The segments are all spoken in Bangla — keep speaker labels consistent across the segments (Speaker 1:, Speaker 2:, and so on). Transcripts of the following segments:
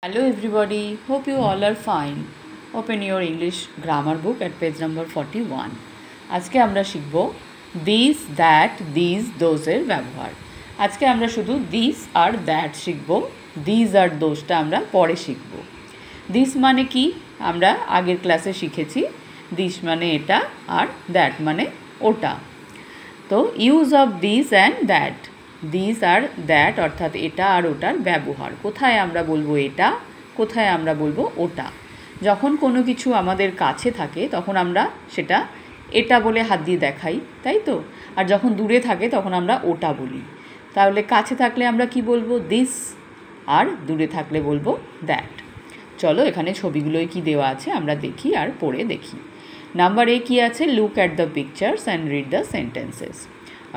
Speaker 1: Hello everybody, hope you all are fine. Open your English grammar book at page number 41. আজকে আমরা শিখব this, that, these, those এর ব্যবহার। আজকে আমরা শুধু this আর that শিখব, these আর thoseটা আমরা পরে শিখব। this মানে কি আমরা আগের ক্লাসে শিখেছি, this মানে এটা আর that মানে ওটা। তো use of this and that, this আর দ্যাট অর্থাৎ এটা আর ওটার ব্যবহার। কোথায় আমরা বলবো এটা, কোথায় আমরা বলবো ওটা। যখন কোনো কিছু আমাদের কাছে থাকে তখন আমরা সেটা এটা বলে হাত দিয়ে দেখাই, তাই তো? আর যখন দূরে থাকে তখন আমরা ওটা বলি। তাহলে কাছে থাকলে আমরা কি বলবো? দিস, আর দূরে থাকলে বলবো দ্যাট। চলো এখানে ছবিগুলোই কি দেওয়া আছে আমরা দেখি আর পড়ে দেখি। নাম্বার এ কি আছে? Look at the pictures and read the sentences.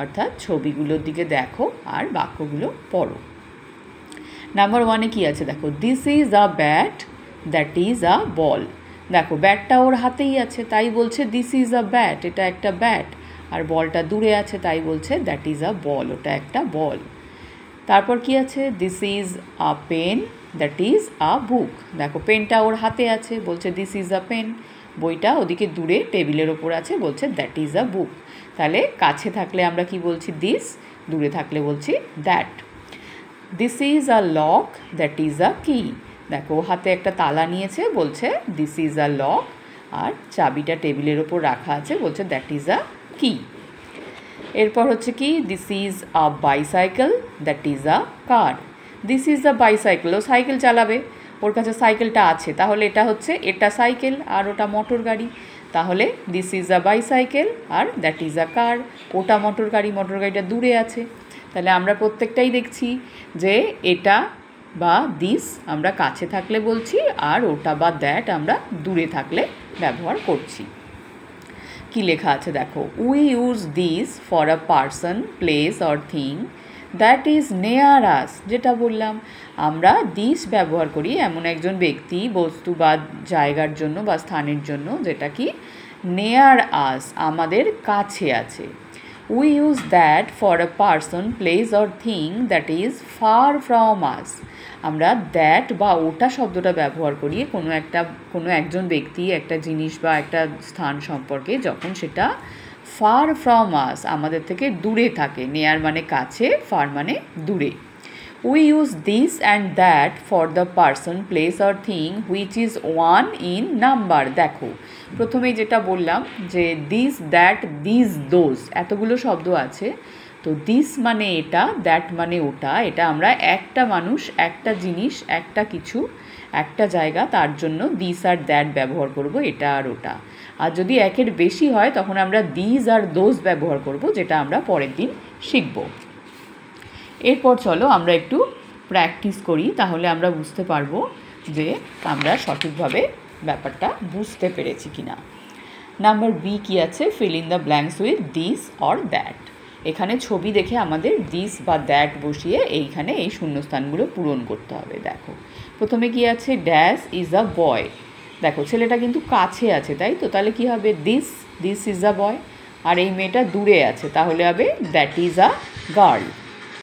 Speaker 1: অর্থাৎ ছবিগুলোর দিকে দেখো আর বাক্যগুলো পড়ো। নাম্বার ওয়ানে কি আছে দেখো, this is a bat, that is a ball. দেখো ব্যাটটা ওর হাতেই আছে তাই বলছে দিস ইজ আ ব্যাট, এটা একটা ব্যাট। আর বলটা দূরে আছে তাই বলছে দ্যাট ইজ আ বল, ওটা একটা বল। তারপর কি আছে? This is a pen, that is a book. দেখো পেনটা ওর হাতে আছে বলছে দিস ইজ আ পেন, বইটা ওদিকে দূরে টেবিলের ওপর আছে বলছে দ্যাট ইজ আ বুক। তাহলে কাছে থাকলে আমরা কি বলছি? দিস, দূরে থাকলে বলছি that. This is a lock, that is আ কি। দেখো হাতে একটা তালা নিয়েছে বলছে দিস ইজ আ লক, আর চাবিটা টেবিলের ওপর রাখা আছে বলছে দ্যাট ইজ আ কি। এরপর হচ্ছে কি? This is a bicycle, that is a car. This is a bicycle, ও সাইকেল চালাবে, ওর কাছে সাইকেলটা আছে, তাহলে এটা হচ্ছে এটা সাইকেল আর ওটা মোটর গাড়ি। তাহলে দিস ইজ আ বাইসাইকেল আর দ্যাট ইজ আ কার, ওটা মোটর গাড়ি, মোটর গাড়িটা দূরে আছে। তাহলে আমরা প্রত্যেকটাই দেখছি যে এটা বা দিস আমরা কাছে থাকলে বলছি, আর ওটা বা দ্যাট আমরা দূরে থাকলে ব্যবহার করছি। কি লেখা আছে দেখো, we use this for a person, place or thing that is near us. যেটা বললাম, আমরা দিস ব্যবহার করি এমন একজন ব্যক্তি, বস্তু বা জায়গার জন্য বা স্থানের জন্য যেটা কি নেয়ার আস, আমাদের কাছে আছে। We use that for a person, place or thing that is far from আস। আমরা দ্যাট বা ওটা শব্দটা ব্যবহার করি কোনো একজন ব্যক্তি, একটা জিনিস বা একটা স্থান সম্পর্কে যখন সেটা ফার ফ্রম আস, আমাদের থেকে দূরে থাকে। নেয়ার মানে কাছে, ফার মানে দূরে। We use this and that for the person, place or thing which is one in number. দেখো প্রথমেই যেটা বললাম যে দিস, দ্যাট, দিস, দোজ, এতগুলো শব্দ আছে। তো দিস মানে এটা, দ্যাট মানে ওটা। এটা আমরা একটা মানুষ, একটা জিনিস, একটা কিছু, একটা জায়গা, তার জন্য দিস আর দ্যাট ব্যবহার করব, এটা আর ওটা। আর যদি একের বেশি হয় তখন আমরা দিস আর দোজ ব্যবহার করব, যেটা আমরা পরের দিন শিখব। এরপর চলো আমরা একটু প্র্যাকটিস করি, তাহলে আমরা বুঝতে পারবো যে আমরা সঠিকভাবে ব্যাপারটা বুঝতে পেরেছি কিনা। নাম্বার বি কি আছে? Fill in the blanks with this or that. এখানে ছবি দেখে আমাদের দিস বা দ্যাট বসিয়ে এইখানে এই শূন্যস্থানগুলো পূরণ করতে হবে। দেখো প্রথমে কি আছে? ড্যাশ ইজ আ বয়। দেখো ছেলেটা কিন্তু কাছে আছে, তাই তো? তাহলে কি হবে? দিস ইজ আ বয়। আর এই মেয়েটা দূরে আছে, তাহলে হবে দ্যাট ইজ আ গার্ল।